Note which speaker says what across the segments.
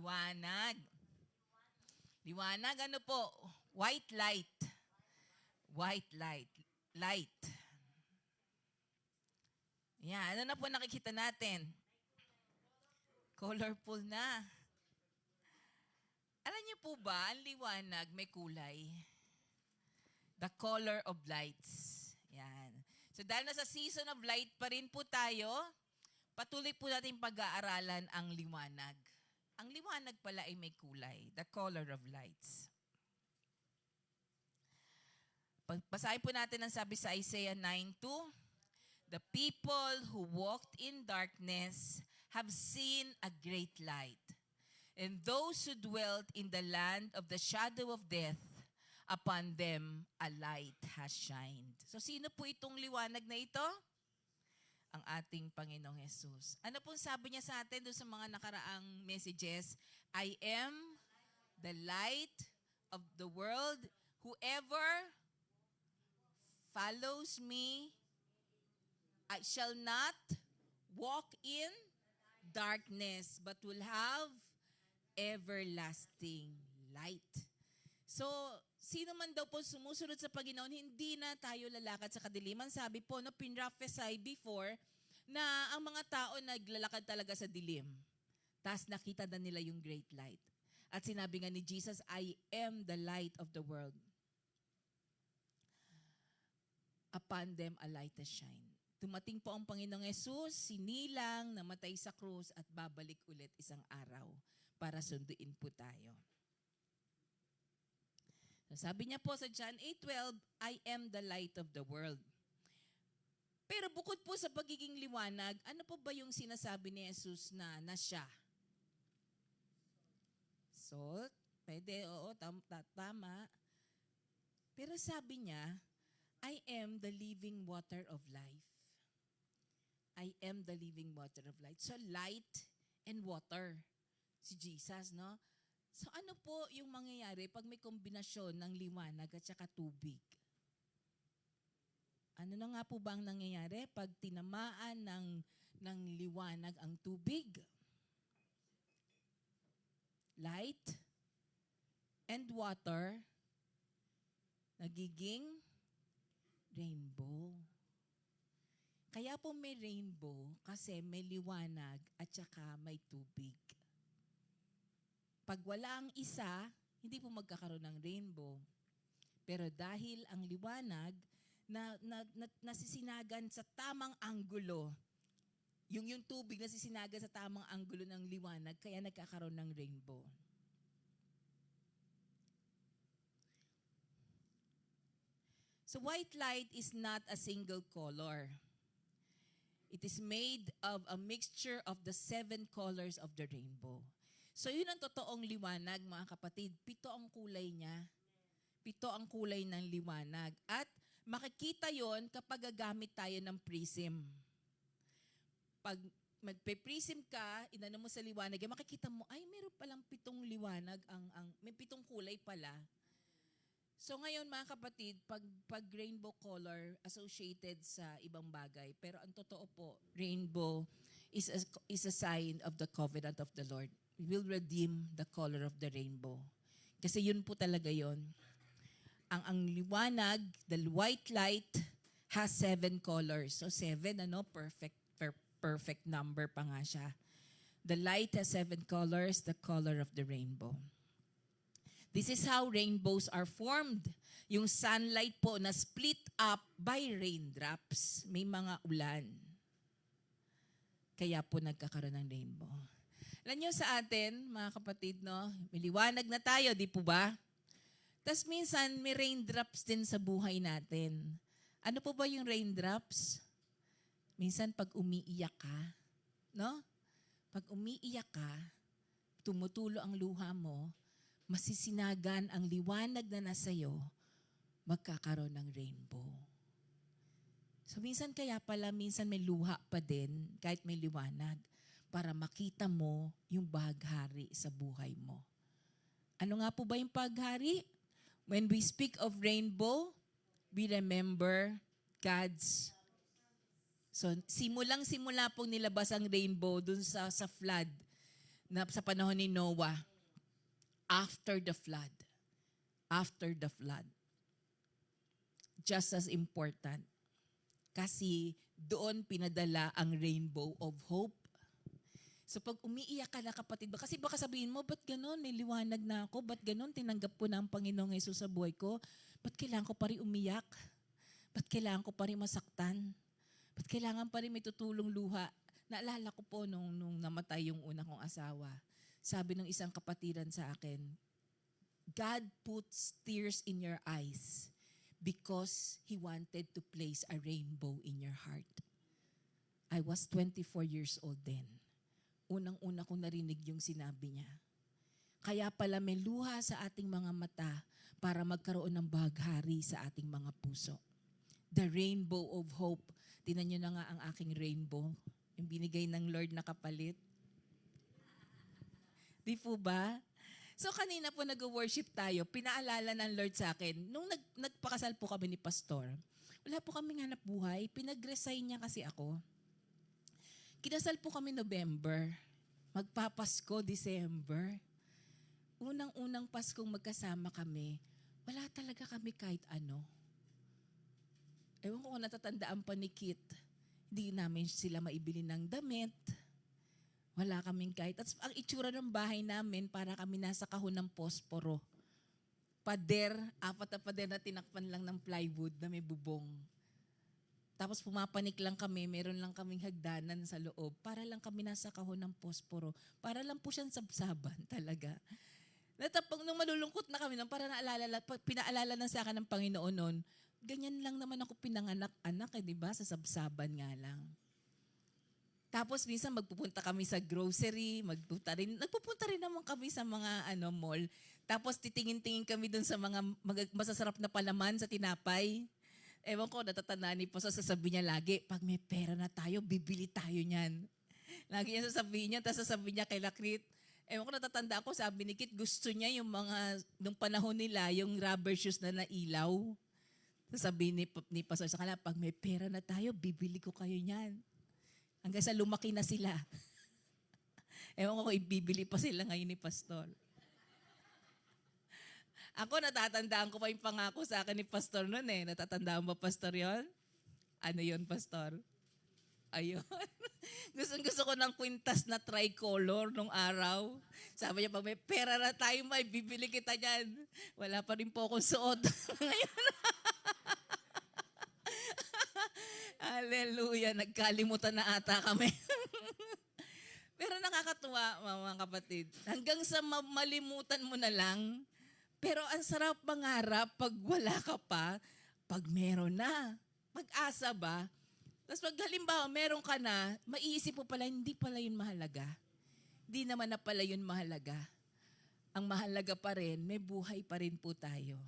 Speaker 1: Liwanag. Liwanag, ano po? White light. White light. Light. Yan, ano na po nakikita natin? Colorful na. Alam niyo po ba, ang liwanag may kulay? The color of lights. Yan. So dahil nasa season of light pa rin po tayo, patuloy po natin pag-aaralan ang liwanag. Ang liwanag pala ay may kulay, the color of lights. Basahin po natin ang sabi sa Isaiah 9:2. The people who walked in darkness have seen a great light. And those who dwelt in the land of the shadow of death, upon them a light has shined. So sino po itong liwanag na ito? Ang ating Panginoong Jesus. Ano pong sabi niya sa atin doon sa mga nakaraang messages? I am the light of the world. Whoever follows me, I shall not walk in darkness, but will have everlasting light. So, sino man daw po sumusunod sa Panginoon, hindi na tayo lalakad sa kadiliman. Sabi po, pinrophesy before na ang mga tao naglalakad talaga sa dilim. Tapos nakita na nila yung great light. At sinabi nga ni Jesus, I am the light of the world. Upon them a light has shine. Dumating po ang Panginoong Yesus, sinilang, namatay sa krus at babalik ulit isang araw para sunduin po tayo. Sabi niya po sa John 8:12, I am the light of the world. Pero bukod po sa pagiging liwanag, ano po ba yung sinasabi ni Jesus na siya? Salt? Pwede, oo, tama. Pero sabi niya, I am the living water of life. I am the living water of life. So light and water. Si Jesus, no? So ano po yung mangyayari pag may kombinasyon ng liwanag at saka tubig? Ano na nga po ba ang nangyayari pag tinamaan ng liwanag ang tubig? Light and water nagiging rainbow. Kaya po may rainbow kasi may liwanag at saka may tubig. Pag wala ang isa, hindi po magkakaroon ng rainbow. Pero dahil ang liwanag nasisinagan sa tamang anggulo, yung tubig nasisinagan sa tamang anggulo ng liwanag, kaya nagkakaroon ng rainbow. So white light is not a single color. It is made of a mixture of the 7 colors of the rainbow. So yun ang totoong liwanag, mga kapatid. 7 ang kulay niya. 7 ang kulay ng liwanag. At makikita yon kapag gagamit tayo ng prism. Pag magpe-prism ka, inano mo sa liwanag, makikita mo, ay meron palang 7 liwanag, may 7 kulay pala. So ngayon mga kapatid, pag rainbow color associated sa ibang bagay, pero ang totoo po, rainbow is a sign of the covenant of the Lord. We will redeem the color of the rainbow. Kasi yun po talaga yun. Ang liwanag, the white light, has 7 colors. So 7, perfect number pa nga siya. The light has 7 colors, the color of the rainbow. This is how rainbows are formed. Yung sunlight po na split up by raindrops. May mga ulan. Kaya po nagkakaroon ng rainbow. Alam nyo sa atin, mga kapatid, no? May liwanag na tayo, di po ba? Tapos minsan may raindrops din sa buhay natin. Ano po ba yung raindrops? Minsan pag umiiyak ka, no? Pag umiiyak ka, tumutulo ang luha mo, masisinagan ang liwanag na nasa'yo, magkakaroon ng rainbow. So minsan kaya pala, minsan may luha pa din, kahit may liwanag, para makita mo yung bahaghari sa buhay mo. Ano nga po ba yung paghari? When we speak of rainbow, we remember God's. So simulang-simula pong nilabas ang rainbow dun sa flood. na sa panahon ni Noah, after the flood. After the flood. Just as important. Kasi doon pinadala ang rainbow of hope. So pag umiiyak ka na kapatid, kasi baka sabihin mo, ba't ganon? May liwanag na ako. Ba't ganon? Tinanggap ko na ang Panginoong Hesus sa buhay ko. Ba't kailangan ko pa rin umiyak? Ba't kailangan ko pa rin masaktan? Ba't kailangan pa rin may tutulong luha? Naalala ko po nung namatay yung una kong asawa. Sabi ng isang kapatiran sa akin, God puts tears in your eyes because He wanted to place a rainbow in your heart. I was 24 years old then. Unang-una kong narinig yung sinabi niya. Kaya pala may luha sa ating mga mata para magkaroon ng baghari sa ating mga puso. The rainbow of hope. Tingnan nyo na nga ang aking rainbow. Yung binigay ng Lord na kapalit. Di po ba? So kanina po nag-worship tayo, pinaalala ng Lord sa akin, nung nagpakasal po kami ni Pastor, wala po kaming hanap buhay, pinag-resign niya kasi ako. Kinasal po kami November, magpapasko December. Unang-unang Paskong magkasama kami, wala talaga kami kahit ano. Ewan ko kung natatandaan pa ni Kit, hindi namin sila maibili ng damit. Wala kaming kahit. At ang itsura ng bahay namin, para kami nasa kahon ng posporo. Pader, 4 na pader na tinakpan lang ng plywood na may bubong. Tapos pumapanik lang kami, meron lang kaming hagdanan sa loob. Para lang kami nasa kahon ng posporo. Para lang po siyang sabsaban talaga. Natapang nung malulungkot na kami, para pinaalala na sa akin ng Panginoon noon, ganyan lang naman ako pinanganak-anak, di ba? Sa sabsaban nga lang. Tapos minsan magpupunta kami sa grocery, nagpupunta rin naman kami sa mga mall. Tapos titingin-tingin kami dun sa mga masasarap na palaman sa tinapay. Ewan ko, natatandaan ni Pastor, sasabihin niya lagi, pag may pera na tayo, bibili tayo niyan. Lagi niya sasabihin niya, tapos sasabihin niya kay Lakrit. Ewan ko, natatanda ako, sabi ni Kit, gusto niya yung nung panahon nila, yung rubber shoes na nailaw. Sasabihin ni Pastor sa kanila, pag may pera na tayo, bibili ko kayo niyan. Hanggang sa lumaki na sila. Ewan ko kung ibibili pa sila ngayon ni Pastor. Ako, natatandaan ko pa yung pangako sa akin ni Pastor noon eh. Natatandaan ba, Pastor, yon? Ano yon, Pastor? Ayun. Gusto ko ng kwintas na tricolor nung araw. Sabi niya, pag may pera na tayo, may bibili kita dyan. Wala pa rin po akong suot. Ngayon. Hallelujah, nagkalimutan na ata kami. Pero nakakatuwa, mga kapatid. Hanggang sa malimutan mo na lang. Pero ang sarap mangarap pag wala ka pa, pag meron na. Pag-asa ba? Tapos pag halimbawa meron ka na, maiisip mo pala, hindi pala yun mahalaga. Hindi naman na pala yun mahalaga. Ang mahalaga pa rin, may buhay pa rin po tayo.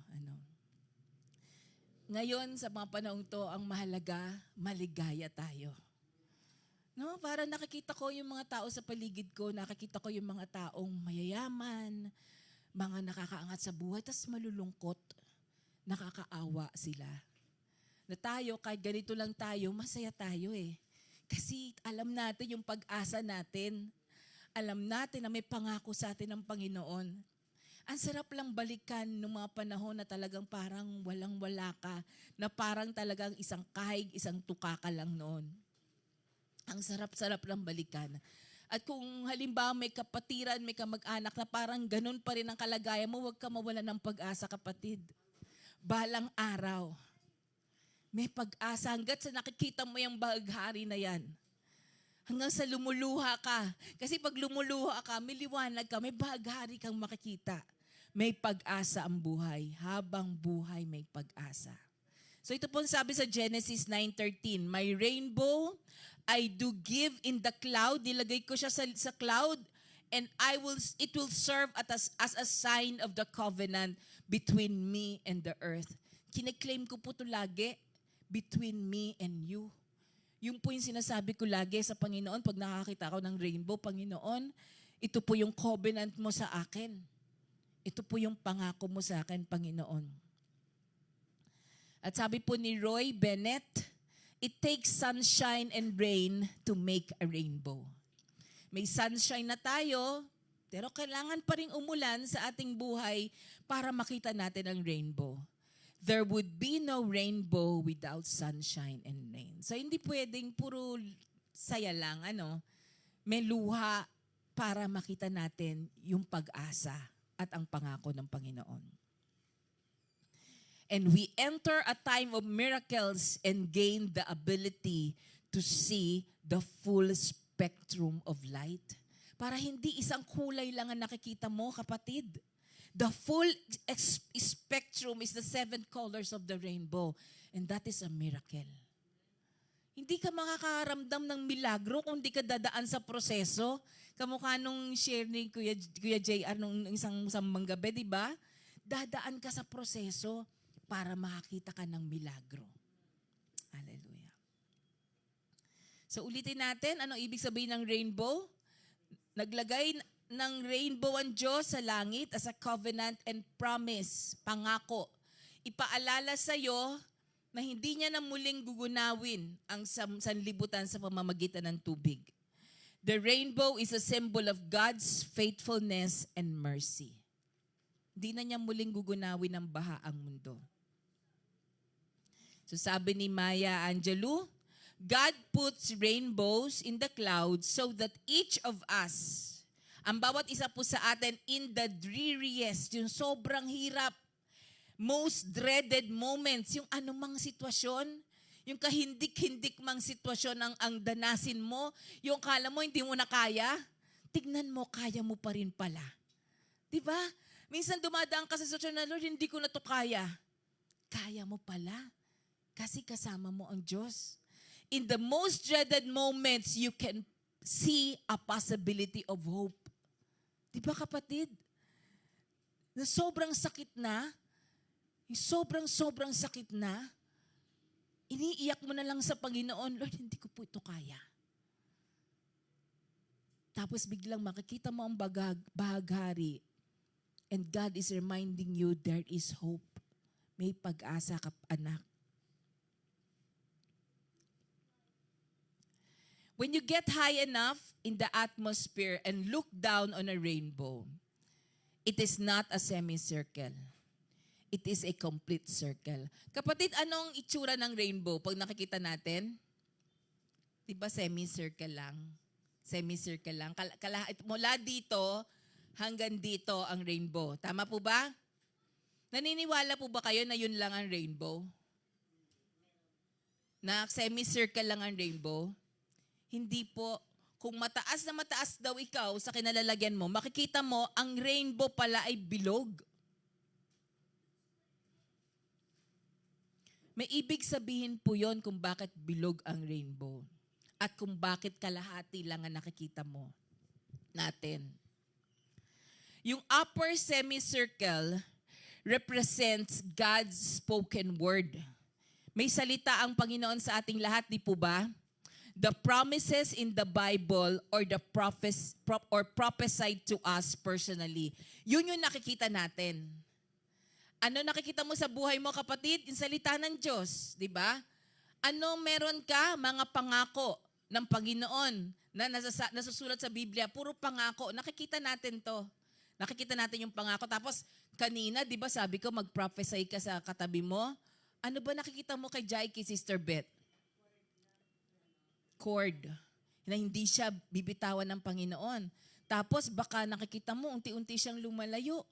Speaker 1: Ngayon, sa mga panahon to, ang mahalaga, maligaya tayo. No, para nakikita ko yung mga tao sa paligid ko, nakikita ko yung mga taong mayayaman, mga nakakaangat sa buhay, tas malulungkot, nakakaawa sila. Na tayo, kahit ganito lang tayo, masaya tayo eh. Kasi alam natin yung pag-asa natin. Alam natin na may pangako sa atin ng Panginoon. Ang sarap lang balikan ng mga panahon na talagang parang walang-wala ka, na parang talagang isang kahig, isang tuka ka lang noon. Ang sarap-sarap lang balikan. At kung halimbawa may kapatiran, may kamag-anak na parang ganun pa rin ang kalagayan mo, huwag ka mawalan ng pag-asa, kapatid. Balang araw, may pag-asa hanggat sa nakikita mo yung baghari na yan. Hanggang sa lumuluha ka. Kasi pag lumuluha ka, may liwanag ka, may baghari kang makikita. May pag-asa ang buhay. Habang buhay, may pag-asa. So ito po sabi sa Genesis 9:13, my rainbow I do give in the cloud. Nilagay ko siya sa cloud, and it will serve as a sign of the covenant between me and the earth. Kine-claim ko po ito lagi, between me and you. Yung po yung sinasabi ko lagi sa Panginoon, pag nakakita ako ng rainbow, Panginoon, ito po yung covenant mo sa akin. Ito po yung pangako mo sa akin, Panginoon. At sabi po ni Roy Bennett, it takes sunshine and rain to make a rainbow. May sunshine na tayo, Pero kailangan pa rin umulan sa ating buhay para makita natin ang rainbow. There would be no rainbow without sunshine and rain. So hindi pwedeng puro saya lang, may luha para makita natin yung pag-asa at ang pangako ng Panginoon. And we enter a time of miracles and gain the ability to see the full spectrum of light. Para hindi isang kulay lang ang nakikita mo, kapatid. The full spectrum is the 7 colors of the rainbow. And that is a miracle. Hindi ka makakaramdam ng milagro kung hindi ka dadaan sa proseso. Kamukha nung share ni Kuya JR nung isang manggabi, di ba? Dadaan ka sa proseso para makakita ka ng milagro. Hallelujah. So ulitin natin, anong ibig sabihin ng rainbow? Naglagay ng rainbow ang Diyos sa langit as a covenant and promise, pangako. Ipaalala sa iyo na hindi niya na muling gugunawin ang sanlibutan sa pamamagitan ng tubig. The rainbow is a symbol of God's faithfulness and mercy. Hindi na niya muling gugunawin ng baha ang mundo. So sabi ni Maya Angelou, God puts rainbows in the clouds so that each of us, ang bawat isa po sa atin in the dreariest, yung sobrang hirap, most dreaded moments, yung anumang sitwasyon, yung kahindik-hindik mang sitwasyon ang danasin mo, yung kala mo hindi mo na kaya, tignan mo, kaya mo pa rin pala. Diba? Minsan dumadaan ka sa sitwasyon na, Lord, hindi ko na to kaya. Kaya mo pala. Kasi kasama mo ang Diyos. In the most dreaded moments, you can see a possibility of hope. Di ba kapatid? Na sobrang sakit na, sobrang sakit na, iniiyak mo na lang sa Panginoon, Lord, hindi ko po ito kaya. Tapos biglang makikita mo ang bahaghari, and God is reminding you there is hope. May pag-asa ka, anak. When you get high enough in the atmosphere and look down on a rainbow, it is not a semicircle. It is a complete circle. Kapatid, anong itsura ng rainbow pag nakikita natin? Diba semicircle lang? Semicircle lang. Mula dito hanggang dito ang rainbow. Tama po ba? Naniniwala po ba kayo na yun lang ang rainbow? Na semicircle lang ang rainbow? Hindi po. Kung mataas na mataas daw ikaw sa kinalalagyan mo, makikita mo ang rainbow pala ay bilog. May ibig sabihin po yon kung bakit bilog ang rainbow. At kung bakit kalahati lang ang nakikita mo natin. Yung upper semicircle represents God's spoken word. May salita ang Panginoon sa ating lahat, di po ba? The promises in the Bible or the prophesied to us personally. Yun yung nakikita natin. Ano nakikita mo sa buhay mo, kapatid? Yung salita ng Diyos, di ba? Ano meron ka? Mga pangako ng Panginoon na nasusulat sa Biblia. Puro pangako. Nakikita natin to. Nakikita natin yung pangako. Tapos kanina, di ba sabi ko, mag-prophesy ka sa katabi mo. Ano ba nakikita mo kay Jaiki, Sister Beth? Cord. Na hindi siya bibitawan ng Panginoon. Tapos baka nakikita mo, unti-unti siyang lumalayo.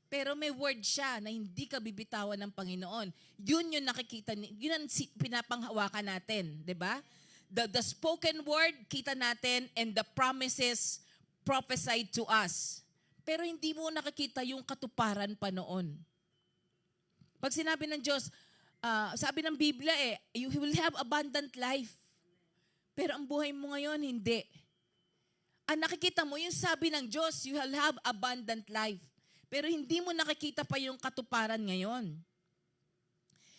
Speaker 1: Pero may word siya na hindi ka bibitawan ng Panginoon. Yun yung nakikita, yun ang pinapanghawakan natin. Diba? The spoken word, kita natin, and the promises prophesied to us. Pero hindi mo nakikita yung katuparan pa noon. Pag sinabi ng Diyos, sabi ng Biblia you will have abundant life. Pero ang buhay mo ngayon, hindi. Ang nakikita mo, yung sabi ng Diyos, you will have abundant life. Pero hindi mo nakikita pa yung katuparan ngayon.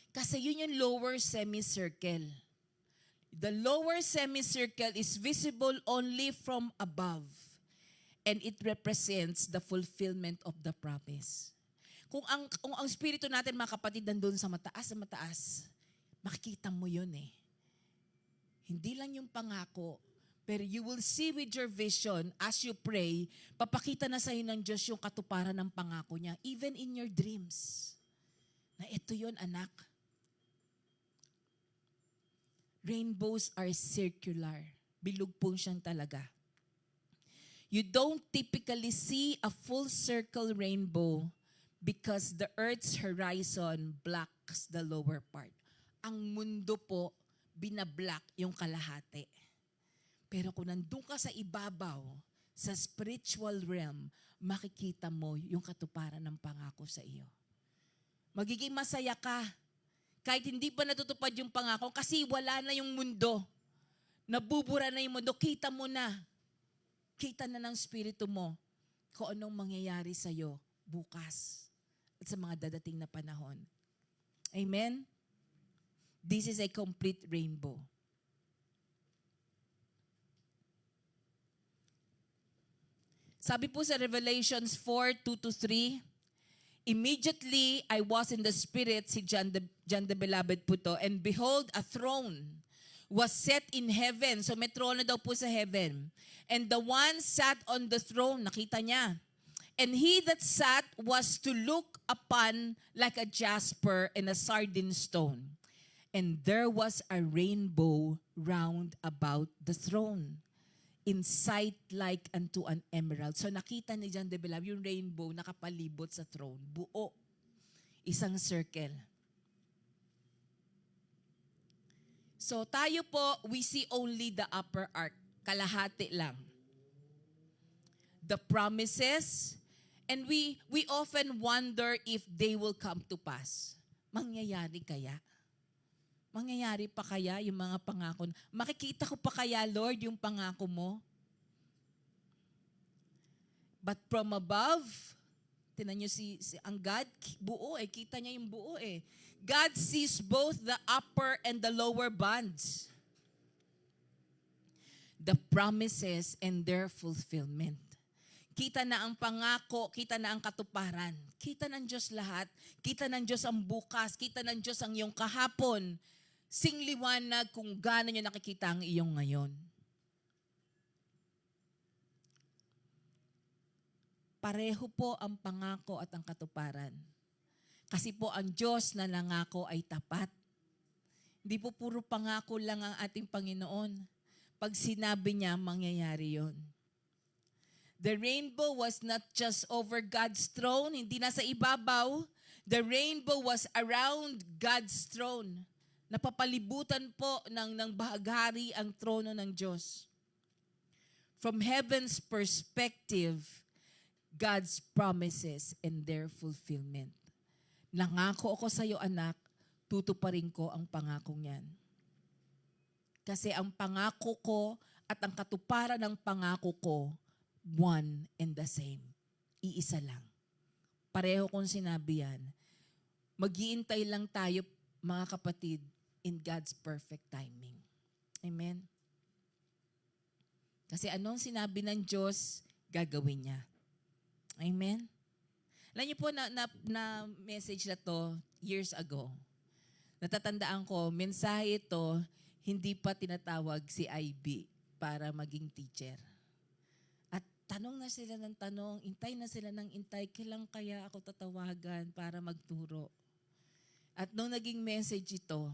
Speaker 1: Kasi yun yung lower semicircle. The lower semicircle is visible only from above. And it represents the fulfillment of the promise. Kung ang spirito natin, mga kapatid, nandun sa mataas, makikita mo yun eh. Hindi lang yung pangako, Pero you will see with your vision, as you pray, papakita na sa'yo ng Diyos yung katuparan ng pangako niya, even in your dreams. Na ito yon anak. Rainbows are circular. Bilog po siyang talaga. You don't typically see a full circle rainbow because the Earth's horizon blocks the lower part. Ang mundo po, binablock yung kalahati. Pero kung nandun ka sa ibabaw, sa spiritual realm, makikita mo yung katuparan ng pangako sa iyo. Magiging masaya ka kahit hindi pa natutupad yung pangako kasi wala na yung mundo. Nabubura na yung mundo. Kita mo na. Kita na ng spirito mo kung anong mangyayari sa iyo bukas at sa mga dadating na panahon. Amen? This is a complete rainbow. Sabi po sa Revelations 4:2-3, immediately I was in the Spirit, si John the Beloved po to, and behold, a throne was set in heaven. So may trono daw po sa heaven. And the one sat on the throne, nakita niya. And he that sat was to look upon like a jasper and a sardine stone. And there was a rainbow round about the throne, in sight like unto an emerald. So nakita ni John the Beloved yung rainbow nakapalibot sa throne. Buo. Isang circle. So tayo po, we see only the upper arc. Kalahati lang. The promises, and we often wonder if they will come to pass. Mangyayari kaya? Mangyayari pa kaya yung mga pangako? Makikita ko pa kaya, Lord, yung pangako mo? But from above, tinan nyo ang God, buo eh. Kita niya yung buo eh. God sees both the upper and the lower bands. The promises and their fulfillment. Kita na ang pangako, kita na ang katuparan. Kita ng Diyos lahat. Kita ng Diyos ang bukas. Kita ng Diyos ang iyong kahapon. Singliwanag kung gaano niyo nakikita ang iyong ngayon. Pareho po ang pangako at ang katuparan. Kasi po ang Diyos na nangako ay tapat. Hindi po puro pangako lang ang ating Panginoon. Pag sinabi niya, mangyayari yon. The rainbow was not just over God's throne, hindi nasa ibabaw. The rainbow was around God's throne. Napapalibutan po ng bahaghari ang trono ng Diyos. From heaven's perspective, God's promises and their fulfillment. Nangako ako sa iyo, anak, tutuparin ko ang pangakong yan. Kasi ang pangako ko at ang katuparan ng pangako ko, one and the same. Iisa lang. Pareho kong sinabi yan. Mag-iintay lang tayo, mga kapatid, in God's perfect timing. Amen? Kasi anong sinabi ng Diyos, gagawin niya. Amen? Alam niyo po na message na to years ago. Natatandaan ko, mensahe ito, hindi pa tinatawag si IB para maging teacher. At tanong na sila ng tanong, intay na sila ng intay, kailan kaya ako tatawagan para magturo? At nung naging message ito,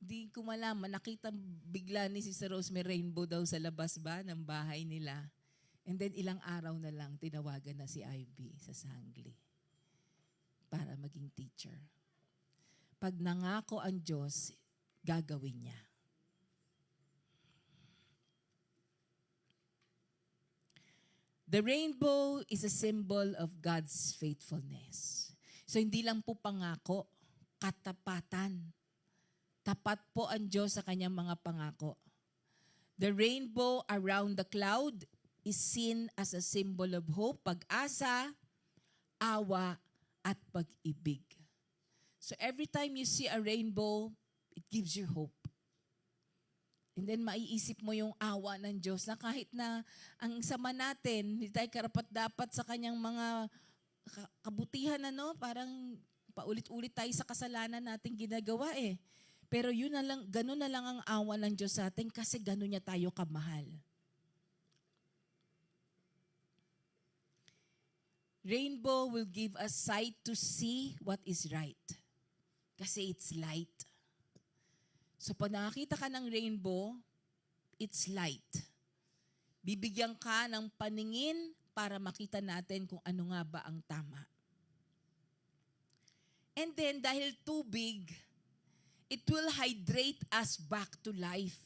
Speaker 1: di ko malaman, nakita bigla ni Sister Rosemary rainbow daw sa labas ba ng bahay nila. And then ilang araw na lang, tinawagan na si IB sa Sangli para maging teacher. Pag nangako ang Diyos, gagawin niya. The rainbow is a symbol of God's faithfulness. So hindi lang po pangako, katapatan. Tapat po ang Diyos sa kanyang mga pangako. The rainbow around the cloud is seen as a symbol of hope, pag-asa, awa, at pag-ibig. So every time you see a rainbow, it gives you hope. And then maiisip mo yung awa ng Diyos na kahit na ang sama natin, hindi tayo karapat-dapat sa kanyang mga kabutihan, parang paulit-ulit tayo sa kasalanan nating ginagawa eh. Pero yun na lang, ganun na lang ang awa ng Diyos sa atin kasi ganun niya tayo kamahal. Rainbow will give us sight to see what is right. Kasi it's light. So pag nakakita ka ng rainbow, it's light. Bibigyan ka ng paningin para makita natin kung ano nga ba ang tama. And then dahil tubig, it will hydrate us back to life.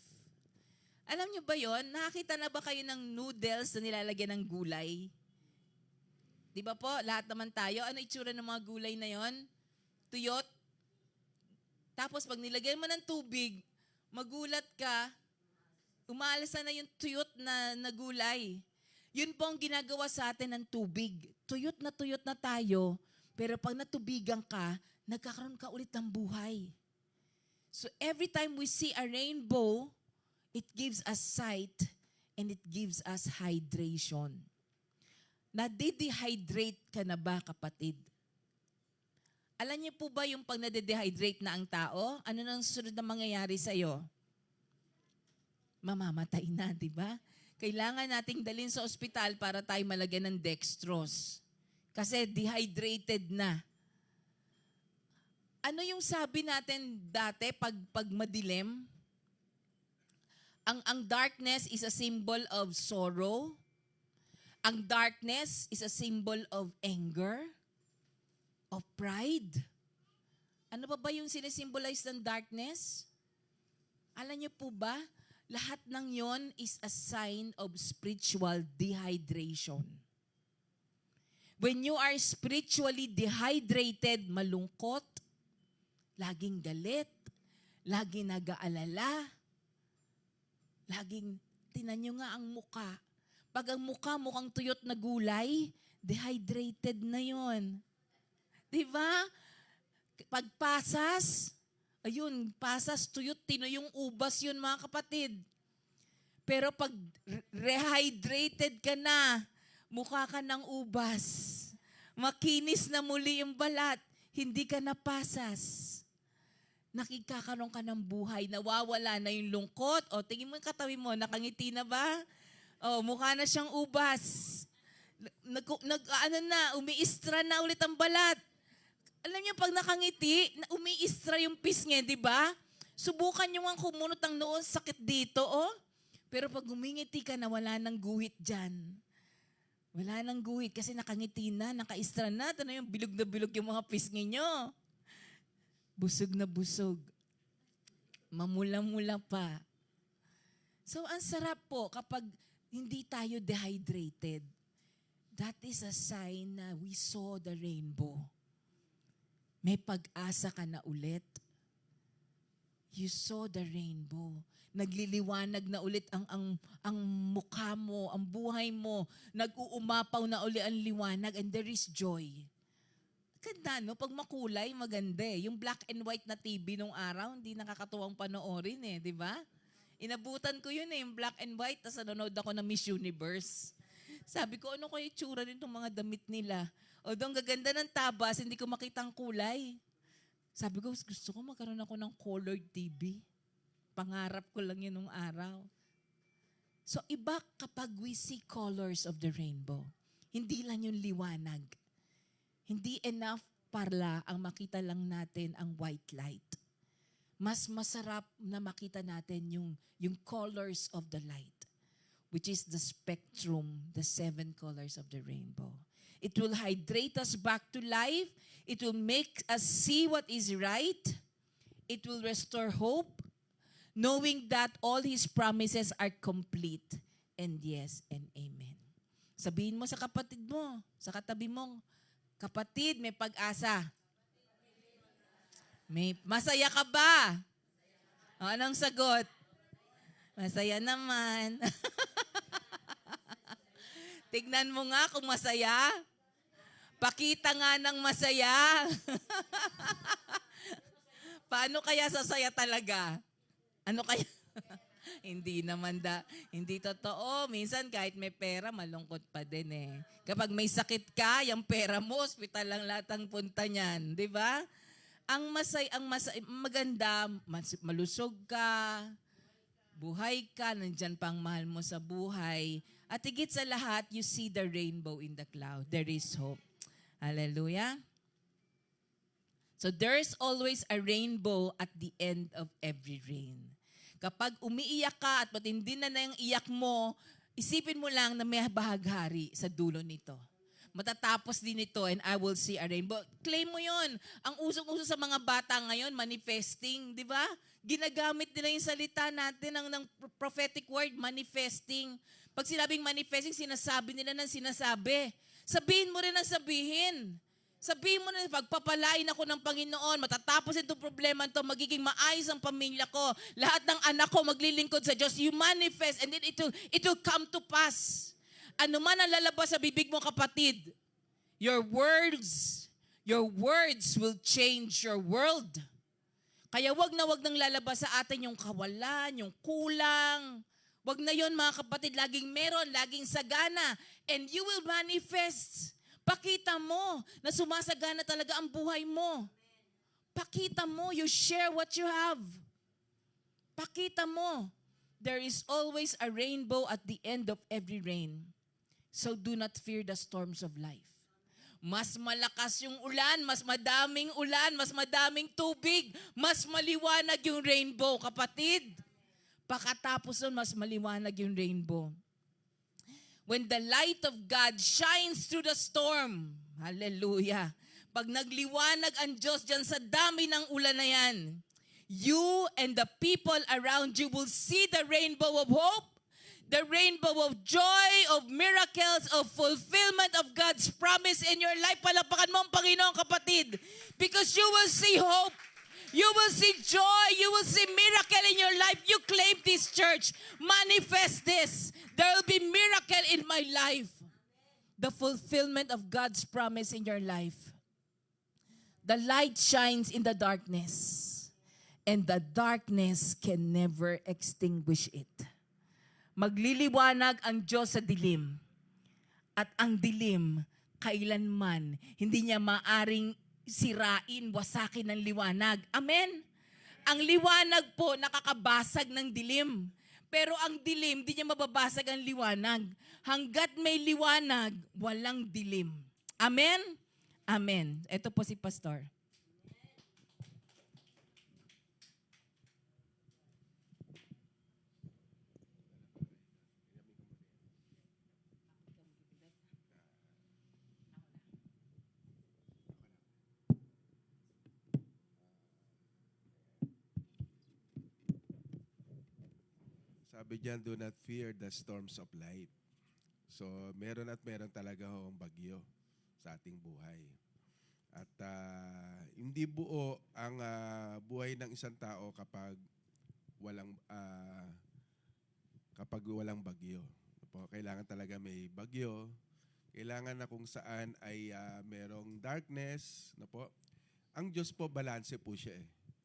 Speaker 1: Alam niyo ba yon? Nakakita na ba kayo ng noodles na nilalagyan ng gulay? Di ba po, lahat naman tayo, ano itsura ng mga gulay na yon? Tuyot. Tapos pag nilagyan mo ng tubig, magulat ka, umalas na yung tuyot na gulay. Yun po ang ginagawa sa atin ng tubig. Tuyot na tayo, pero pag natubigan ka, nagkakaroon ka ulit ng buhay. So every time we see a rainbow, it gives us sight and it gives us hydration. Nade-dehydrate ka na ba, kapatid? Alam niyo po ba yung pag nade-dehydrate na ang tao, ano nang susunod na mangyayari sa'yo? Mamamatay na, di ba? Kailangan nating dalhin sa ospital para tayo malagyan ng dextrose. Kasi dehydrated na. Ano yung sabi natin dati pag madilim? Ang darkness is a symbol of sorrow. Ang darkness is a symbol of anger, of pride. Ano ba yung sinisimbolize ng darkness? Alam niyo po ba, lahat ng yon is a sign of spiritual dehydration. When you are spiritually dehydrated, malungkot, laging galit, laging nag-aalala, laging, tinan nyo nga ang muka. Pag ang mukha mukhang tuyot na gulay, dehydrated na yon. Diba? Pag pasas, ayun, pasas, tuyot, tino yung ubas yun mga kapatid. Pero pag rehydrated ka na, mukha ka ng ubas. Makinis na muli yung balat, hindi ka napasas. Nakikakaroon ka ng buhay, nawawala na yung lungkot. O, tingin mo yung katabi mo, nakangiti na ba? O, mukha na siyang ubas. Umiistra na ulit ang balat. Alam niyo, pag nakangiti, umiistra yung pisngi, di ba? Subukan niyo nga kumunot ang noo, sakit dito, oh. Pero pag umingiti ka na, wala nang guhit dyan. Wala nang guhit kasi nakangiti na, nakaistra na. Ito na yung bilog na bilog yung mga pisngi niyo. Busog na busog. Mamula-mula pa. So, ang sarap po kapag hindi tayo dehydrated. That is a sign na we saw the rainbow. May pag-asa ka na ulit. You saw the rainbow. Nagliliwanag na ulit ang mukha mo, ang buhay mo. Nag-uumapaw na uli ang liwanag and there is joy. Ganda, no? Pag makulay, maganda eh. Yung black and white na TV nung araw, hindi nakakatuwang panoorin eh, di ba? Inabutan ko yun eh, yung black and white, tapos nanonood ako ng Miss Universe. Sabi ko, ano kaya itsura nitong mga damit nila? Although ang gaganda ng tabas, hindi ko makita ang kulay. Sabi ko, gusto ko magkaroon ako ng colored TV. Pangarap ko lang yun nung araw. So iba kapag we see colors of the rainbow. Hindi lang yung liwanag. Hindi enough para ang makita lang natin ang white light. Mas masarap na makita natin yung colors of the light, which is the spectrum, the 7 colors of the rainbow. It will hydrate us back to life. It will make us see what is right. It will restore hope, knowing that all His promises are complete. And yes and amen. Sabihin mo sa kapatid mo, sa katabi mo, kapatid, may pag-asa. Masaya ka ba? O, anong sagot? Masaya naman. Tignan mo nga kung masaya. Pakita nga ng masaya. Paano kaya sasaya talaga? Ano kaya? Hindi naman hindi totoo. Minsan kahit may pera, malungkot pa din eh. Kapag may sakit ka, yung pera mo, ospital lang lahat ang punta niyan. Di ba? Maganda, malusog ka, buhay ka, nandyan pang mahal mo sa buhay. At higit sa lahat, you see the rainbow in the cloud. There is hope. Hallelujah. So there's always a rainbow at the end of every rain. Kapag umiiyak ka at matindi na yung iyak mo, isipin mo lang na may bahaghari sa dulo nito. Matatapos din ito and I will see a rainbow. Claim mo yon. Ang usong-uso sa mga bata ngayon, manifesting, di ba? Ginagamit nila yung salita natin ng prophetic word, manifesting. Pag sinabing manifesting, sinasabi nila ng sinasabi. Sabihin mo rin ang sabihin. Sabihin mo na, pagpapalain ako ng Panginoon, matatapos itong problema ito, magiging maayos ang pamilya ko, lahat ng anak ko maglilingkod sa Diyos. You manifest and then it will come to pass. Ano man ang lalabas sa bibig mo, kapatid, your words will change your world. Kaya wag nang lalabas sa atin yung kawalan, yung kulang. Wag na yon mga kapatid, laging meron, laging sagana, and you will manifest. Pakita mo na sumasagana talaga ang buhay mo. Pakita mo, you share what you have. Pakita mo. There is always a rainbow at the end of every rain. So do not fear the storms of life. Mas malakas yung ulan, mas madaming tubig, mas maliwanag yung rainbow, kapatid. Pakatapos nun, mas maliwanag yung rainbow. When the light of God shines through the storm, hallelujah, pag nagliwanag ang Diyos dyan sa dami ng ulan na yan, you and the people around you will see the rainbow of hope, the rainbow of joy, of miracles, of fulfillment of God's promise in your life. Palapakan mo ang Panginoon, kapatid, because you will see hope. You will see joy. You will see miracle in your life. You claim this, church. Manifest this. There will be miracle in my life. The fulfillment of God's promise in your life. The light shines in the darkness, and the darkness can never extinguish it. Magliliwanag ang Diyos sa dilim, at ang dilim kailanman hindi niya maaring sirain, wasakin ng liwanag. Amen? Ang liwanag po nakakabasag ng dilim. Pero ang dilim, di niya mababasag ang liwanag. Hanggat may liwanag, walang dilim. Amen? Amen. Ito po si Pastor.
Speaker 2: Sabi diyan, do not fear the storms of life. So, meron at meron talaga hong bagyo sa ating buhay. At hindi buo ang buhay ng isang tao kapag walang bagyo. Po, kailangan talaga may bagyo. Kailangan na kung saan ay merong darkness, no po. Ang Diyos po, balanse po siya eh.